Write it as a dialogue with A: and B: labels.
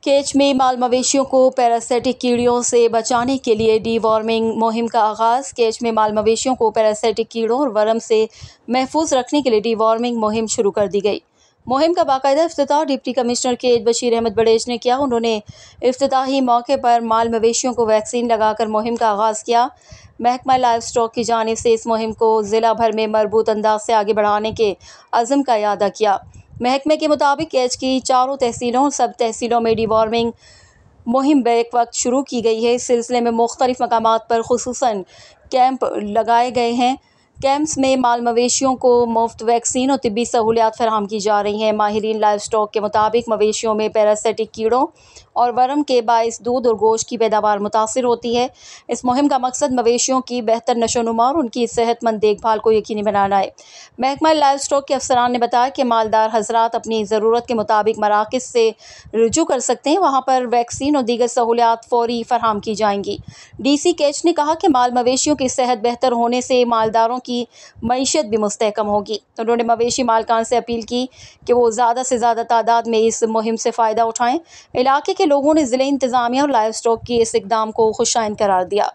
A: केच में माल मवेशियों को पैरासाइटिक कीड़ों से बचाने के लिए डीवॉर्मिंग मुहिम का आगाज़। केच में माल मवेशियों को पैरासाइटिक कीड़ों और वर्म से महफूज रखने के लिए डीवॉर्मिंग मुहिम शुरू कर दी गई। मुहिम का बाकायदा इफ्तिताह डिप्टी कमिश्नर केच बशीर अहमद बड़ेज ने किया। उन्होंने इफ्तिताही मौके पर माल मवेशियों को वैक्सीन लगाकर मुहिम का आगाज़ किया। महकमा लाइव स्टॉक की जानिब से इस मुहिम को ज़िला भर में मरबूत अंदाज से आगे बढ़ाने के अज़्म का इआदा किया। महकमे के मुताबिक केच की चारों तहसीलों और सब तहसीलों में डीवॉर्मिंग मुहिम बैक वक्त शुरू की गई है। इस सिलसिले में मुख्तलिफ मकामात पर खुसूसन कैंप लगाए गए हैं। कैंप्स में माल मवेशियों को मुफ्त वैक्सीन और तिब्बी सहूलियात फराहम की जा रही हैं। माहिरीन लाइव स्टॉक के मुताबिक मवेशियों में पैरासाइटिक कीड़ों और वर्म के बाइस दूध और गोश्त की पैदावार मुतासिर होती है। इस मुहिम का मकसद मवेशियों की बेहतर नशोनुमा और उनकी सेहतमंद देखभाल को यकीनी बनाना है। महकमा लाइव स्टॉक के अफसरान ने बताया कि मालदार हजरात अपनी ज़रूरत के मुताबिक मराकज़ से रुजू कर सकते हैं। वहाँ पर वैक्सीन और दीगर सहूलियात फ़ौरी फराहम की जाएंगी। DC केच ने कहा कि माल मवेशियों की सेहत बेहतर होने से मालदारों की मईशत भी मुस्तहकम होगी। उन्होंने मवेशी मालकान से अपील की कि वो ज़्यादा से ज़्यादा तादाद में इस मुहिम से फ़ायदा उठाएँ। इलाके के लोगों ने ज़िले इंतज़ामिया और लाइव स्टॉक की इस इक़दाम को खुशाइन करार दिया।